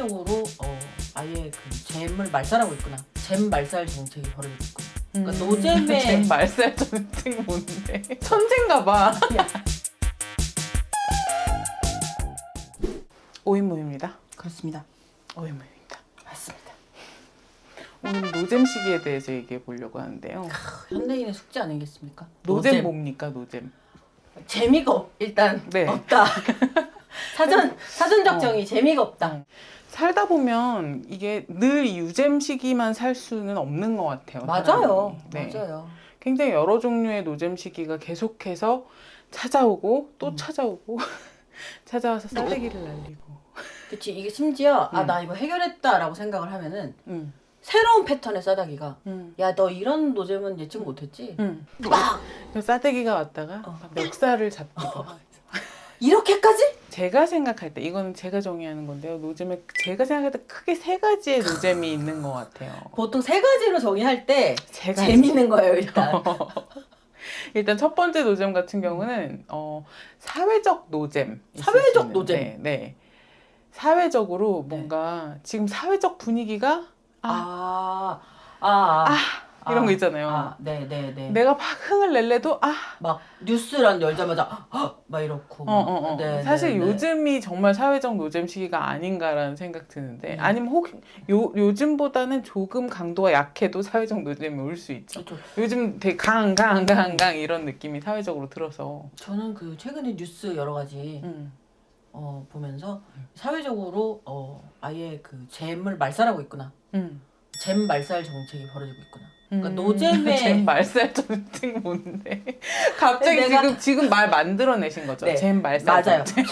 사회적으로 아예 그 잼을 말살하고 있구나. 잼 말살 정책이 벌어지고 있구나. 그러니까 노잼의 잼 말살 정책 뭔데? 천재인가 봐. 오인모입니다. 그렇습니다. 오인모입니다. 맞습니다. 오늘 노잼 시기에 대해서 얘기해 보려고 하는데요. 현대인의 숙제 아니겠습니까? 노잼 뭡니까 노잼? 재미가 일단 네. 없다. 사전적 정의 재미가 없다. 살다 보면 이게 늘 유잼 시기만 살 수는 없는 것 같아요. 맞아요. 사람이. 네. 맞아요. 굉장히 여러 종류의 노잼 시기가 계속해서 찾아오고 또 찾아오고 찾아와서 싸대기를 날리고. 그치. 이게 심지어 나 이거 해결했다라고 생각을 하면은 음. 새로운 패턴의 싸다기가 음. 야, 너 이런 노잼은 예측 못했지? 막! 싸대기가 왔다가 막 멱살을 잡기도. 이렇게까지? 제가 생각할 때 이거는 제가 정의하는 건데요. 노잼에 제가 생각할 때 크게 세 가지의 노잼이 있는 것 같아요. 보통 세 가지로 정의할 때 세 가지. 재밌는 거예요, 일단. 일단 첫 번째 노잼 같은 경우는 사회적 노잼. 사회적 노잼? 네, 네. 사회적으로 뭔가 지금 사회적 분위기가 이런 거 있잖아요. 네네네. 내가 막 흥을 낼래도 막 뉴스란 열자마자 막 이렇고. 네, 사실 네, 요즘이 정말 사회적 노잼 시기가 아닌가라는 생각 드는데 아니면 혹 요즘보다는 조금 강도가 약해도 사회적 노잼이 올 수 있죠. 그렇죠. 요즘 되게 강 이런 느낌이 사회적으로 들어서 저는 그 최근에 뉴스 여러 가지 보면서 사회적으로 아예 그 잼을 말살하고 있구나. 잼 말살 정책이 벌어지고 있구나. 그러니까 노잼의 잼 말살 정책 뭔데? 갑자기 지금 말 만들어내신 거죠? 네. 잼 말살 맞아요. 정책.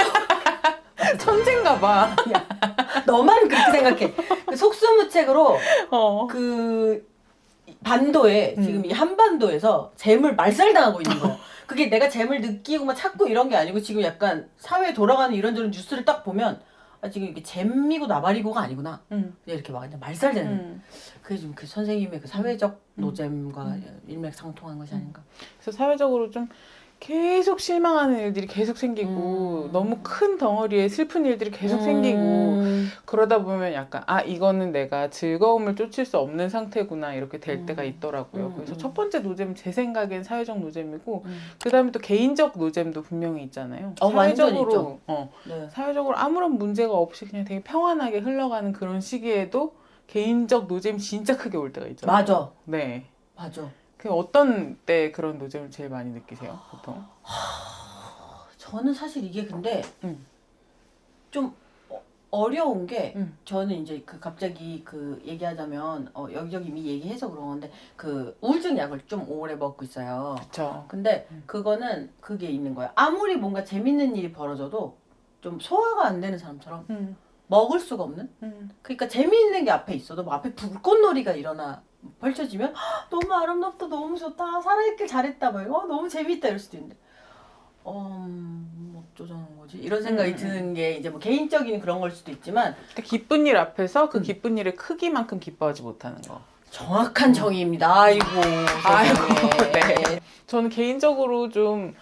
천재인가 봐. 너만 그렇게 생각해. 그 속수무책으로 그 반도에 지금 이 한반도에서 잼을 말살당하고 있는 거야. 그게 내가 잼을 느끼고 막 찾고 이런 게 아니고 지금 약간 사회에 돌아가는 이런저런 뉴스를 딱 보면 지금 이게 잼이고 나발이고가 아니구나. 그냥 이렇게 막 그냥 말살되는. 그게 좀 그 선생님의 그 사회적 노잼과 일맥상통한 것이 아닌가. 그래서 사회적으로 좀 계속 실망하는 일들이 계속 생기고 너무 큰 덩어리의 슬픈 일들이 계속 생기고 그러다 보면 약간 이거는 내가 즐거움을 쫓을 수 없는 상태구나 이렇게 될 때가 있더라고요. 그래서 첫 번째 노잼 제 생각엔 사회적 노잼이고 그 다음에 또 개인적 노잼도 분명히 있잖아요. 사회적으로 네. 사회적으로 아무런 문제가 없이 그냥 되게 평안하게 흘러가는 그런 시기에도 개인적 노잼이 진짜 크게 올 때가 있잖아요. 맞아. 네. 맞아. 그 어떤 때 그런 노잼을 제일 많이 느끼세요, 보통? 저는 사실 이게 근데 좀 어려운 게 저는 이제 그 갑자기 그 얘기하자면 여기저기 이미 얘기해서 그런 건데 그 우울증 약을 좀 오래 먹고 있어요. 그렇죠. 근데 그거는 그게 있는 거예요. 아무리 뭔가 재밌는 일이 벌어져도 좀 소화가 안 되는 사람처럼 먹을 수가 없는? 그러니까 재미있는 게 앞에 있어도 뭐 앞에 불꽃놀이가 펼쳐지면 너무 아름답다, 너무 좋다, 살아있길 잘했다, 막 너무 재밌다 이럴 수도 있는데 어쩌자는 거지? 이런 생각이 드는 게 이제 뭐 개인적인 그런 걸 수도 있지만 그러니까 기쁜 일 앞에서 그 기쁜 일의 크기만큼 기뻐하지 못하는 거. 정확한 정의입니다. 아이고 네. 저는 개인적으로 좀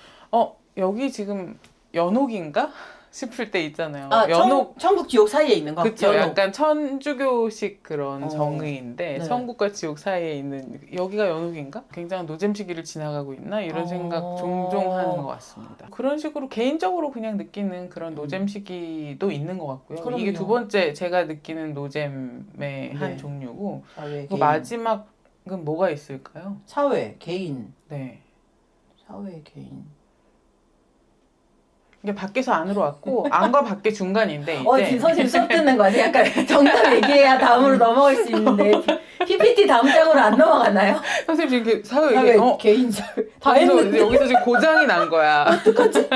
여기 지금 연옥인가? 싶을 때 있잖아요. 연옥 천국 지옥 사이에 있는 거. 그쵸. 약간 천주교식 그런 정의인데 네. 천국과 지옥 사이에 있는 여기가 연옥인가? 굉장한 노잼 시기를 지나가고 있나? 이런 생각 종종 하는 것 같습니다. 그런 식으로 개인적으로 그냥 느끼는 그런 노잼 시기도 있는 것 같고요. 그럼요. 이게 두 번째 제가 느끼는 노잼의 한 종류고 사회, 그 마지막은 뭐가 있을까요? 사회, 개인. 네. 사회, 개인. 이게 밖에서 안으로 왔고 안과 밖의 중간인데 지금 선생님 수업 듣는 거 같아요. 약간 정답 얘기해야 다음으로 넘어갈 수 있는데 PPT 다음 장으로 안 넘어가나요? 선생님 지금 사회 개인 사회 다 했는데 여기서 지금 고장이 난 거야. 어떡하지?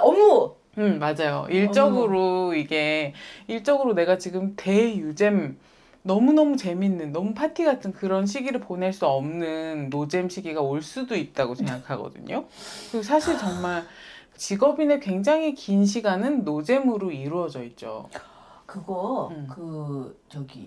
업무. 맞아요. 일적으로 내가 지금 대유잼 너무너무 재밌는 너무 파티 같은 그런 시기를 보낼 수 없는 노잼 시기가 올 수도 있다고 생각하거든요. 그리고 사실 정말 직업인의 굉장히 긴 시간은 노잼으로 이루어져 있죠. 그거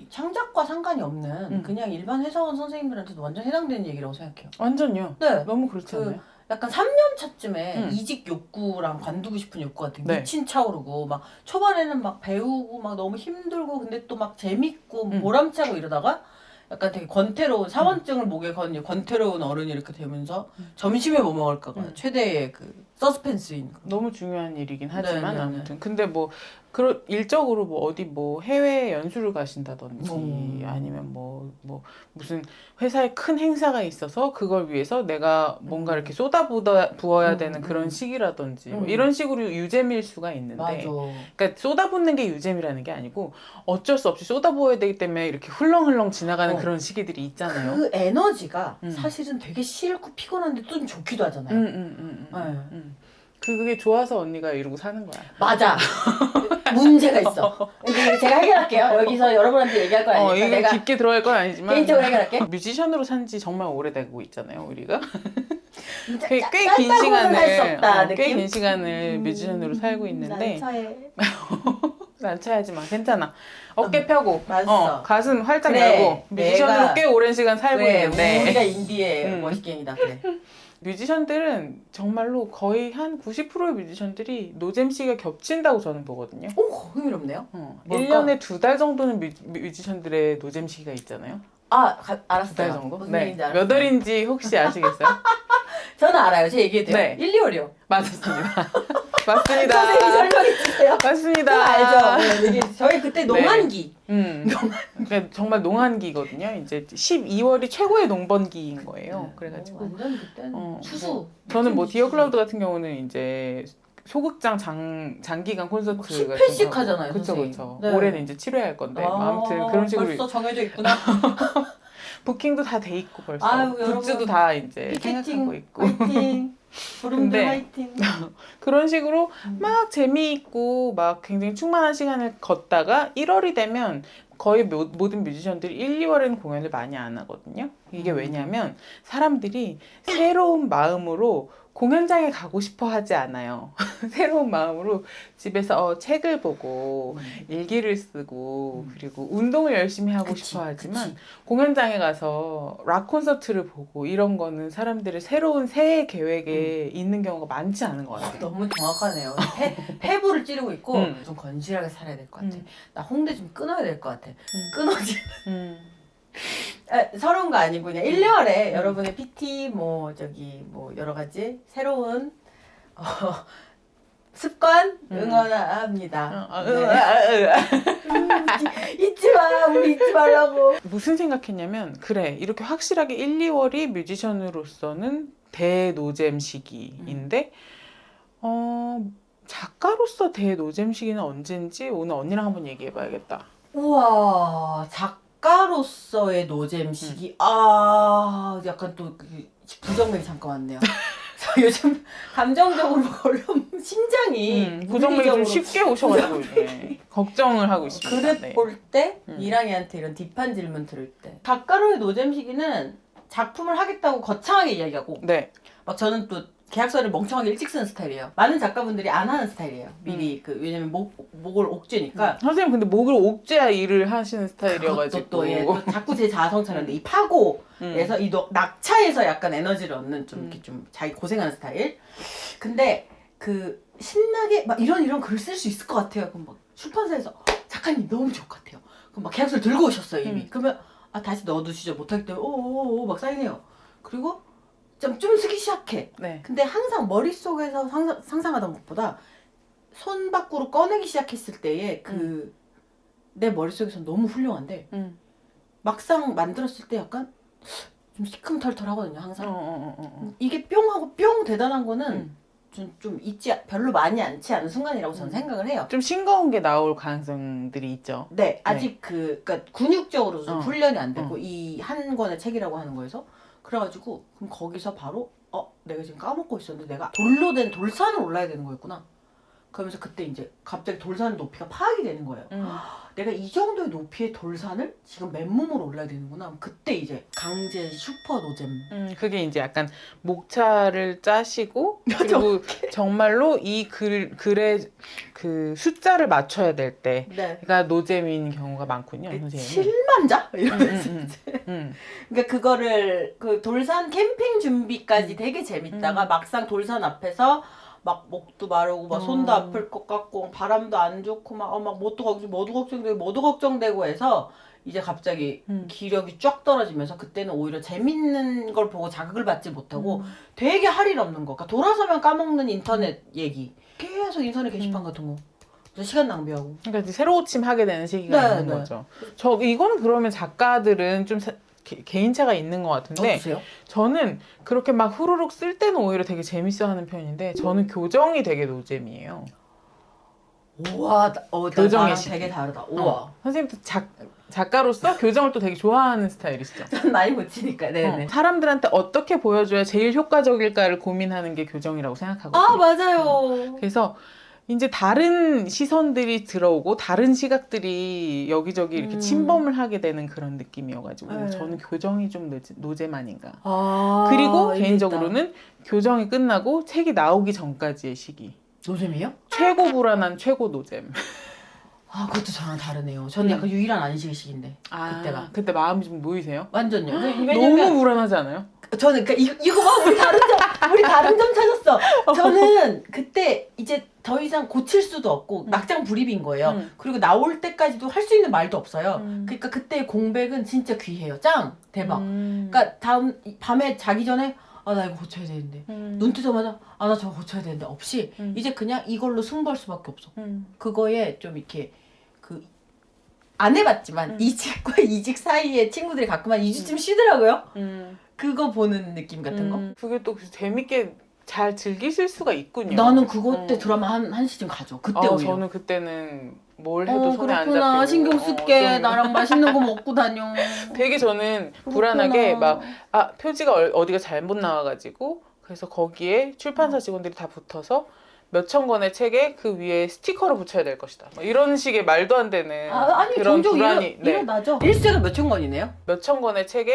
창작과 상관이 없는 그냥 일반 회사원 선생님들한테도 완전 해당되는 얘기라고 생각해요. 완전요. 네. 너무 그렇지 않나요? 약간 3년 차쯤에 음. 이직 욕구랑 관두고 싶은 욕구가 되게 네. 미친 차오르고 막 초반에는 막 배우고 막 너무 힘들고 근데 또 막 재밌고 음. 보람차고 이러다가 약간 되게 권태로운 사원증을 목에 건 권태로운 어른이 이렇게 되면서 점심에 뭐 먹을까가 최대의 그 서스펜스인 거. 너무 중요한 일이긴 하지만 네네네. 아무튼 근데 뭐 일적으로 뭐 어디 뭐 해외 연수를 가신다든지 아니면 뭐 무슨 회사에 큰 행사가 있어서 그걸 위해서 내가 뭔가 이렇게 부어야 되는 그런 시기라든지 뭐 이런 식으로 유잼일 수가 있는데 맞아. 그러니까 쏟아붓는 게 유잼이라는 게 아니고 어쩔 수 없이 쏟아부어야 되기 때문에 이렇게 흘렁흘렁 지나가는 그런 시기들이 있잖아요. 그 에너지가 사실은 되게 싫고 피곤한데 또 좀 좋기도 하잖아요. 네. 그게 좋아서 언니가 이러고 사는 거야. 맞아. 문제가 있어. 근데 제가 해결할게요. 여기서 여러분한테 얘기할 건 아니니까 이거 내가 깊게 들어갈 건 아니지만 개인적으로 해결할게. 뮤지션으로 산 지 정말 오래되고 있잖아요, 우리가. 진짜 꽤 긴 짧다고는 할수 시간을 없다, 꽤 느낌? 긴 시간을 뮤지션으로 살고 있는데 난처해. 난처하지 마, 괜찮아. 어깨 펴고 맞았어. 가슴 활짝 그래, 열고 뮤지션으로 내가- 꽤 오랜 시간 살고 그래, 있는데 우리가 인디의 멋있갱이다. 그래. 뮤지션들은 정말로 거의 한 90%의 뮤지션들이 노잼 시기가 겹친다고 저는 보거든요. 오, 흥미롭네요. 뭘까? 1년에 2달 정도는 뮤지션들의 노잼 시기가 있잖아요. 아, 2달 알았어요. 정도? 무슨 네. 얘기인지 알았어요. 몇 월인지 혹시 아시겠어요? 저는 알아요. 제가 얘기해도 돼요. 네. 1, 2월이요. 맞았습니다. 맞습니다. 선생님이 설명해 주세요. 맞습니다. 알죠. 네, 저희 그때 농한기. 그러니까 정말 농한기거든요. 이제 12월이 최고의 농번기인 거예요. 그래가지고 완전 그때는 추수. 저는 뭐 디어 클라우드 같은 경우는 이제 소극장 장기간 콘서트 10회씩 하잖아요, 그렇죠, 선생님. 그렇죠. 네. 올해는 이제 7회 할 건데 아무튼 그런 식으로 벌써 정해져 있구나. 부킹도 다 돼 있고 벌써 아유, 굿즈도 여러분. 다 이제 생각하고 피켓팅 있고 화이팅. 부름들 근데 화이팅. 그런 식으로 막 재미있고 막 굉장히 충만한 시간을 걷다가 1월이 되면 거의 모든 뮤지션들이 1, 2월에는 공연을 많이 안 하거든요. 이게 왜냐면 사람들이 새로운 마음으로 공연장에 가고 싶어 하지 않아요. 새로운 마음으로 집에서 책을 보고 일기를 쓰고 그리고 운동을 열심히 하고 그치, 싶어 하지만 그치. 공연장에 가서 락 콘서트를 보고 이런 거는 사람들의 새로운 새해 계획에 있는 경우가 많지 않은 것 같아요. 너무 정확하네요. 폐부를 찌르고 있고 좀 건실하게 살아야 될 것 같아. 나 홍대 좀 끊어야 될 것 같아. 끊어지. 서러운 거 아니고 그냥 1, 2월에 여러분의 PT 뭐 여러 가지 새로운 습관 응원합니다. 잊지 마, 우리 잊지 말라고. 무슨 생각했냐면 그래 이렇게 확실하게 1, 2월이 뮤지션으로서는 대노잼 시기인데 작가로서 대노잼 시기는 언제인지 오늘 언니랑 한번 얘기해봐야겠다. 우와, 작가로서의 노잼 시기. 약간 또 부정맥이 잠깐 왔네요. 저 요즘 감정적으로 얼른 심장이 부정맥이 좀 물리적으로 쉽게 오셔가지고 이제 걱정을 하고 있습니다. 그릇 네. 볼 때 이랑이한테 이런 딥한 질문 들을 때 작가로의 노잼 시기는 작품을 하겠다고 거창하게 이야기하고 네. 막 저는 또 계약서를 멍청하게 일찍 쓰는 스타일이에요. 많은 작가분들이 안 하는 스타일이에요. 미리 왜냐면 목을 옥죄니까. 선생님 근데 목을 옥죄야 일을 하시는 스타일이어가지고 또 자꾸 제 자아성찰하는데 이 파고에서 이 낙차에서 약간 에너지를 얻는 좀 이렇게 좀 자기 고생하는 스타일. 근데 그 신나게 막 이런 글을 쓸 수 있을 것 같아요. 그럼 막 출판사에서 작가님 너무 좋을 것 같아요. 그럼 막 계약서를 들고 오셨어요 이미. 그러면 다시 넣어두시죠. 못하기 때문에 오오오 막 사인해요. 그리고 좀 쓰기 시작해. 네. 근데 항상 머릿속에서 상상하던 것보다 손 밖으로 꺼내기 시작했을 때의 내 머릿속에서 너무 훌륭한데 막상 만들었을 때 약간 좀 시큼털털하거든요 항상. 이게 뿅 하고 뿅 대단한 거는 좀 별로 많이 않지 않은 순간이라고 저는 생각을 해요. 좀 싱거운 게 나올 가능성들이 있죠. 네, 아직 그러니까 근육적으로 좀 훈련이 안 되고 어. 이 한 권의 책이라고 하는 거에서 그래가지고 그럼 거기서 바로 내가 지금 까먹고 있었는데 내가 돌로 된 돌산을 올라야 되는 거였구나. 그러면서 그때 이제 갑자기 돌산 높이가 파악이 되는 거예요. 내가 이 정도의 높이의 돌산을 지금 맨몸으로 올라야 되는구나. 그때 이제 강제 슈퍼 노잼. 그게 이제 약간 목차를 짜시고 그리고 정말로 이 글의 그 숫자를 맞춰야 될 때, 네. 그러니까 노잼인 경우가 많군요, 선생님. 7만자 이러면서 그러니까 그거를 그 돌산 캠핑 준비까지 되게 재밌다가 막상 돌산 앞에서 막 목도 마르고 막 손도 아플 것 같고 바람도 안 좋고 막 뭐도 걱정되고 해서 이제 갑자기 기력이 쫙 떨어지면서 그때는 오히려 재밌는 걸 보고 자극을 받지 못하고 되게 할 일 없는 거. 그러니까 돌아서면 까먹는 인터넷 얘기. 계속 인터넷 게시판 같은 거. 그래서 시간 낭비하고. 그러니까 이제 새로 고침하게 되는 시기가 있는 거죠. 이거는 그러면 작가들은 좀 개인차가 있는 것 같은데 어떠세요? 저는 그렇게 막 후루룩 쓸 때는 오히려 되게 재밌어하는 편인데 저는 교정이 되게 노잼이에요. 우와, 교정의 나랑 시기. 되게 다르다. 우와. 선생님도 작가로서 교정을 또 되게 좋아하는 스타일이시죠? 전 많이 못 치니까. 네네. 사람들한테 어떻게 보여줘야 제일 효과적일까를 고민하는 게 교정이라고 생각하거든요. 아, 맞아요. 그래서 이제 다른 시선들이 들어오고 다른 시각들이 여기저기 이렇게 침범을 하게 되는 그런 느낌이어가지고 네. 저는 교정이 좀 노잼 아닌가. 아, 그리고 의미 개인적으로는 교정이 끝나고 책이 나오기 전까지의 시기. 노잼이요? 최고 불안한 최고 노잼. 아, 그것도 저랑 다르네요. 저는 약간 유일한 안식의 시기인데. 그때가. 그때 마음이 좀 놓이세요? 완전요. 너무 왜냐면 불안하지 않아요? 저는 이거 봐, 우리 다른 점 찾았어. 저는 그때 이제 더 이상 고칠 수도 없고 막장 불입인 거예요. 그리고 나올 때까지도 할 수 있는 말도 없어요. 그러니까 그때 공백은 진짜 귀해요. 짱 대박. 그러니까 다음 밤에 자기 전에 아, 나 이거 고쳐야 되는데 눈 뜨자마자 아, 나 저거 고쳐야 되는데 없이 이제 그냥 이걸로 승부할 수밖에 없어. 그거에 좀 이렇게 안 해봤지만 이직과 이직 사이에 친구들이 가끔 한 2주쯤 쉬더라고요. 그거 보는 느낌 같은 거. 그게 또 재밌게 잘 즐기실 수가 있군요. 나는 그거 때 드라마 한 시즌 가죠. 그때 오히려. 저는 그때는 뭘 해도 손에 안 그렇구나. 잡히고 신경 쓸게. 좀 나랑 맛있는 거 먹고 다녀. 되게 저는 불안하게 막 표지가 어디가 잘못 나와가지고 그래서 거기에 출판사 직원들이 다 붙어서 몇천 권의 책에 그 위에 스티커를 붙여야 될 것이다. 뭐 이런 식의 말도 안 되는 아니, 그런 종종 불안이 일어나죠. 일세가 몇천 권이네요? 몇천 권의 책에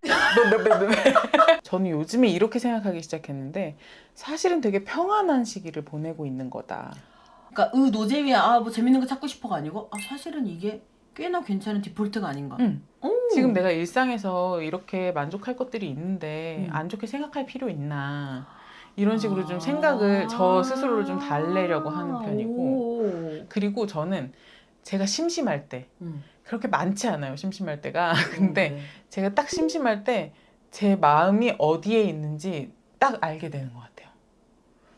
저는 요즘에 이렇게 생각하기 시작했는데 사실은 되게 평안한 시기를 보내고 있는 거다. 그러니까 노잼이야. 뭐 재밌는 거 찾고 싶어가 아니고 사실은 이게 꽤나 괜찮은 디폴트가 아닌가. 지금 내가 일상에서 이렇게 만족할 것들이 있는데 안 좋게 생각할 필요 있나. 이런 식으로 좀 생각을 저 스스로를 좀 달래려고 하는 편이고 그리고 저는 제가 심심할 때 그렇게 많지 않아요. 심심할 때가. 근데 제가 딱 심심할 때 제 마음이 어디에 있는지 딱 알게 되는 것 같아요.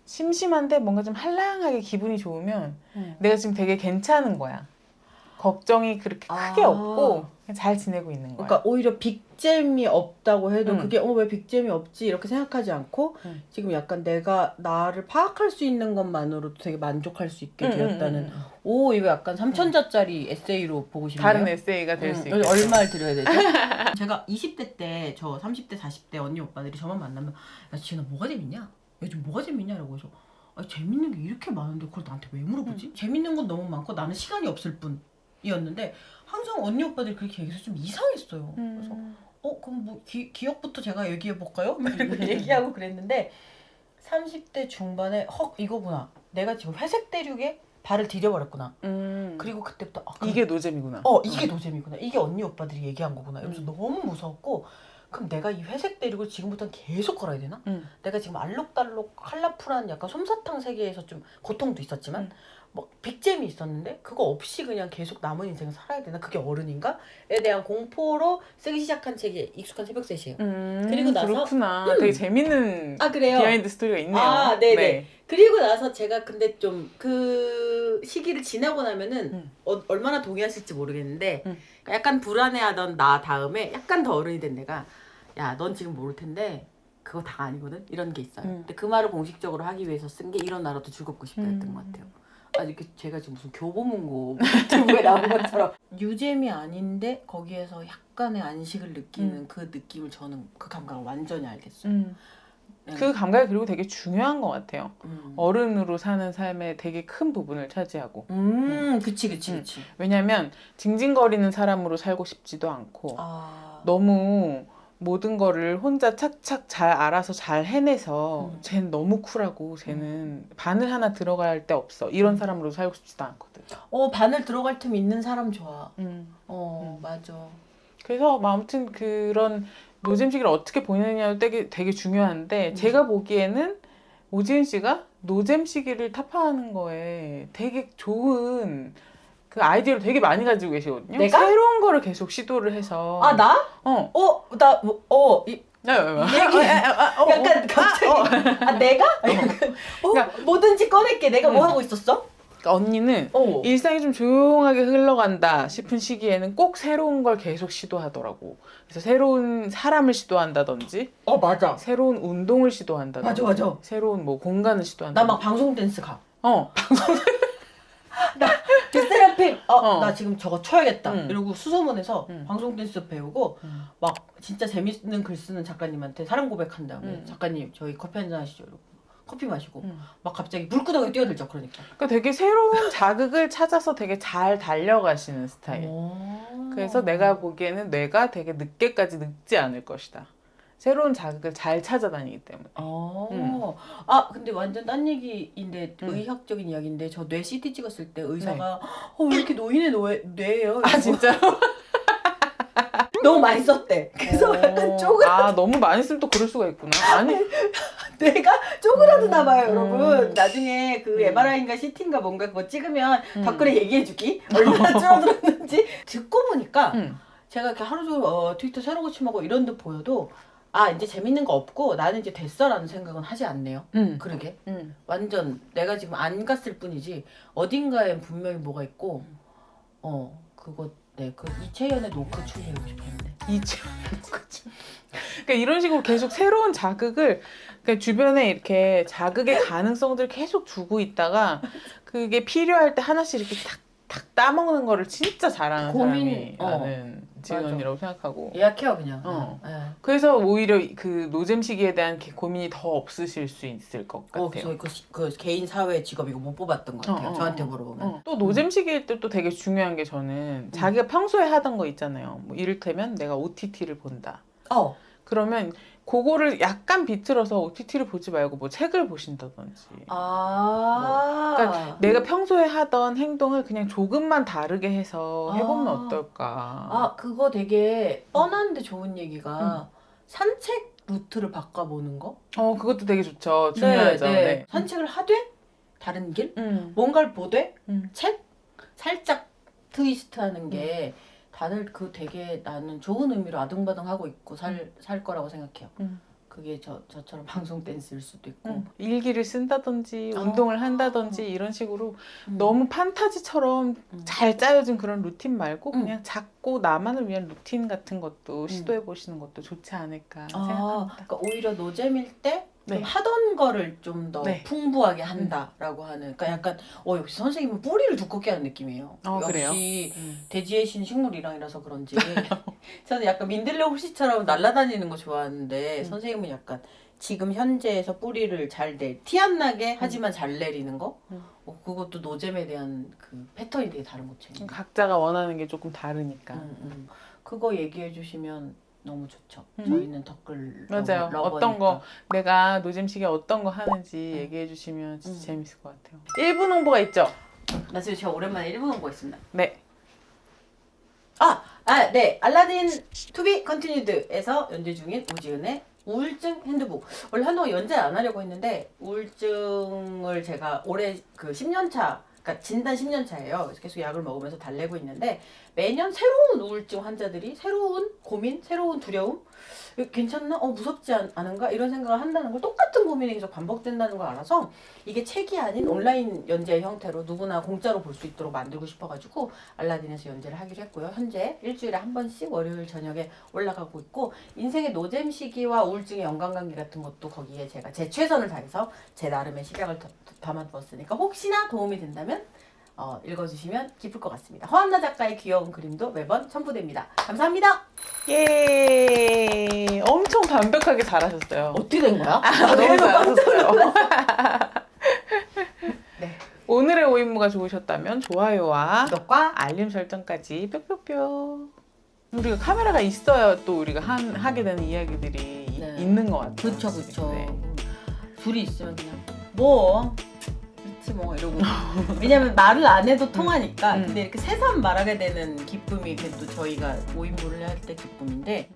심심한데 뭔가 좀 한량하게 기분이 좋으면 내가 지금 되게 괜찮은 거야. 걱정이 그렇게 크게 없고 그냥 잘 지내고 있는 거야. 그러니까 오히려 빅잼이 없다고 해도 그게 왜 빅잼이 없지 이렇게 생각하지 않고 지금 약간 내가 나를 파악할 수 있는 것만으로도 되게 만족할 수 있게 되었다는 이거 약간 3,000자짜리 에세이로 보고 싶네요. 다른 에세이가 될 수 있겠죠. 얼마를 드려야 되죠? 제가 20대 때 저 30대 40대 언니 오빠들이 저만 만나면 야 지금 뭐가 재밌냐? 요즘 뭐가 재밌냐? 라고 해서 재밌는 게 이렇게 많은데 그걸 나한테 왜 물어보지? 재밌는 건 너무 많고 나는 시간이 없을 뿐 이었는데 항상 언니 오빠들이 그렇게 얘기해서 좀 이상했어요. 그래서 그럼 뭐 기억부터 제가 얘기해 볼까요? 이렇게 얘기하고 그랬는데 30대 중반에 이거구나. 내가 지금 회색 대륙에 발을 디뎌버렸구나. 그리고 그때부터 이게 노잼이구나. 이게 노잼이구나. 이게 언니 오빠들이 얘기한 거구나. 이러면서 너무 무서웠고 그럼 내가 이 회색 대륙을 지금부터는 계속 걸어야 되나? 내가 지금 알록달록 컬러풀한 약간 솜사탕 세계에서 좀 고통도 있었지만 뭐 빅잼이 있었는데 그거 없이 그냥 계속 남은 인생을 살아야 되나? 그게 어른인가?에 대한 공포로 쓰기 시작한 책이 익숙한 새벽 3시예요. 그리고 나서 그렇구나. 되게 재밌는 그래요? 비하인드 스토리가 있네요. 네네. 네. 그리고 나서 제가 근데 좀 그 시기를 지나고 나면은 얼마나 동의하실지 모르겠는데 약간 불안해하던 나 다음에 약간 더 어른이 된 내가 야, 넌 지금 모를 텐데 그거 다 아니거든? 이런 게 있어요. 근데 그 말을 공식적으로 하기 위해서 쓴 게 이런 나라도 즐겁고 싶다 했던 것 같아요. 이렇게 제가 지금 무슨 교보문고 유튜브에 나온 것처럼 유잼이 아닌데 거기에서 약간의 안식을 느끼는 그 느낌을 저는 그 감각을 완전히 알겠어요. 그 감각이 그리고 되게 중요한 것 같아요. 어른으로 사는 삶에 되게 큰 부분을 차지하고. 그치. 왜냐면 징징거리는 사람으로 살고 싶지도 않고 너무 모든 거를 혼자 착착 잘 알아서 잘 해내서 쟤는 너무 쿨하고 쟤는 바늘 하나 들어갈 데 없어 이런 사람으로 살고 싶지도 않거든. 바늘 들어갈 틈 있는 사람 좋아. 맞아. 그래서 아무튼 그런 노잼 시기를 어떻게 보내느냐도 되게 중요한데 제가 보기에는 오지은 씨가 노잼 시기를 타파하는 거에 되게 좋은 그 아이디어를 되게 많이 가지고 계시거든요. 내가? 새로운 거를 계속 시도를 해서. 나? 약간 갑자기 내가? 그러니까, 뭐든지 꺼낼게. 내가 뭐 하고 있었어? 그러니까 언니는 일상이 좀 조용하게 흘러간다 싶은 시기에는 꼭 새로운 걸 계속 시도하더라고. 그래서 새로운 사람을 시도한다든지 맞아. 새로운 운동을 시도한다든지 맞아. 새로운 뭐 공간을 시도한다든지. 나 막 방송 댄스 가. 방송 나 듀세라핌 나 지금 저거 쳐야겠다 이러고 수소문해서 방송 댄스 배우고 막 진짜 재밌는 글 쓰는 작가님한테 사랑 고백한 다음에 작가님 저희 커피 한잔 하시죠 이러고 커피 마시고 막 갑자기 불구덩이에 뛰어들죠. 그러니까 되게 새로운 자극을 찾아서 되게 잘 달려가시는 스타일. 그래서 내가 보기에는 뇌가 되게 늦게까지 늙지 않을 것이다. 새로운 자극을 잘 찾아다니기 때문에. 근데 완전 딴 얘기인데 의학적인 이야기인데 저 뇌 CT 찍었을 때 의사가 왜 이렇게 노인의 뇌예요? 진짜로? 너무 많이 썼대. 그래서 약간 너무 많이 쓰면 또 그럴 수가 있구나. 아니 뇌가 쪼그라드나 봐요, 여러분. 나중에 그 MRI인가 CT인가 뭔가 그거 찍으면 댓글에 얘기해주기 얼마나 줄어들었는지 듣고 보니까 제가 이렇게 하루 종일 트위터 새로 고침하고 이런 데 보여도 이제 재밌는 거 없고 나는 이제 됐어라는 생각은 하지 않네요. 그러게. 완전 내가 지금 안 갔을 뿐이지 어딘가엔 분명히 뭐가 있고 그 이채연의 노크 추리하고 싶었는데. 이채연의 노크 추리. 그러니까 이런 식으로 계속 새로운 자극을 그러니까 주변에 이렇게 자극의 가능성들을 계속 두고 있다가 그게 필요할 때 하나씩 이렇게 탁 따먹는 거를 진짜 잘하는 사람이 나는 지은 언니라고 생각하고 예약해요 그냥. 그래서 오히려 그 노잼 시기에 대한 고민이 더 없으실 수 있을 것 같아요. 그래서 그 개인 사회 직업 이거 못 뽑았던 것 같아요. 저한테 물어보면. 또 노잼 시기일 때 또 되게 중요한 게 저는 자기가 평소에 하던 거 있잖아요. 뭐 이를테면 내가 OTT를 본다. 그러면 그거를 약간 비틀어서 OTT를 보지 말고 뭐 책을 보신다든지. 그러니까 내가 평소에 하던 행동을 그냥 조금만 다르게 해서 해보면 어떨까. 그거 되게 뻔한데 좋은 얘기가 산책 루트를 바꿔보는 거? 그것도 되게 좋죠. 중요하죠. 네. 산책을 하되 다른 길? 뭔가를 보되 책? 살짝 트위스트하는 게 다들 되게 나는 좋은 의미로 아등바등하고 있고 살 거라고 생각해요. 그게 저처럼 방송 댄스일 수도 있고 일기를 쓴다든지 운동을 한다든지 이런 식으로 너무 판타지처럼 잘 짜여진 그런 루틴 말고 그냥 작고 나만을 위한 루틴 같은 것도 시도해 보시는 것도 좋지 않을까 생각합니다. 그러니까 오히려 노잼일 때 하던 거를 좀 더 풍부하게 한다라고 하는. 그러니까 약간 역시 선생님은 뿌리를 두껍게 하는 느낌이에요. 역시 대지의 신 식물이랑이라서 그런지 저는 약간 민들레 홀씨처럼 날아다니는 거 좋아하는데 선생님은 약간 지금 현재에서 뿌리를 티 안 나게 하지만 잘 내리는 거? 그것도 노잼에 대한 그 패턴이 되게 다른 것 같아요. 각자가 원하는 게 조금 다르니까. 그거 얘기해 주시면 너무 좋죠. 저희는 댓글 맞아요. 어떤 거 내가 노잼 시기에 어떤 거 하는지 얘기해 주시면 진짜 재밌을 것 같아요. 1분 홍보가 있죠? 나 지금 제가 오랜만에 1분 홍보 있습니다. 네. 네. 알라딘 투비 컨티뉴드에서 연재 중인 오지은의 우울증 핸드북. 원래 한동안 연재 안 하려고 했는데 우울증을 제가 올해 그 10년차 그러니까 진단 10년차예요. 그래서 계속 약을 먹으면서 달래고 있는데 매년 새로운 우울증 환자들이 새로운 고민, 새로운 두려움 괜찮나? 무섭지 않은가? 이런 생각을 한다는 걸 똑같은 고민이 계속 반복된다는 걸 알아서 이게 책이 아닌 온라인 연재 형태로 누구나 공짜로 볼 수 있도록 만들고 싶어가지고 알라딘에서 연재를 하기로 했고요. 현재 일주일에 한 번씩 월요일 저녁에 올라가고 있고 인생의 노잼 시기와 우울증의 연관관계 같은 것도 거기에 제가 제 최선을 다해서 제 나름의 시각을 담아두었으니까 혹시나 도움이 된다면 읽어주시면 기쁠 것 같습니다. 허한나 작가의 귀여운 그림도 매번 첨부됩니다. 감사합니다. 예, 엄청 완벽하게 잘하셨어요. 어떻게 된 거야? 너무 잘하셨어요. 네. 오늘의 오인무가 좋으셨다면 좋아요와 구독과 알림 설정까지 뿅뿅뿅. 우리가 카메라가 있어야 또 우리가 하게 되는 이야기들이 네. 있는 것 같아요. 그쵸. 네. 둘이 있으면 그냥 뭐 있지 뭐 이러고 왜냐면 말을 안 해도 통하니까 근데 이렇게 새삼 말하게 되는 기쁨이 그래도 저희가 오인무를 할 때 기쁨인데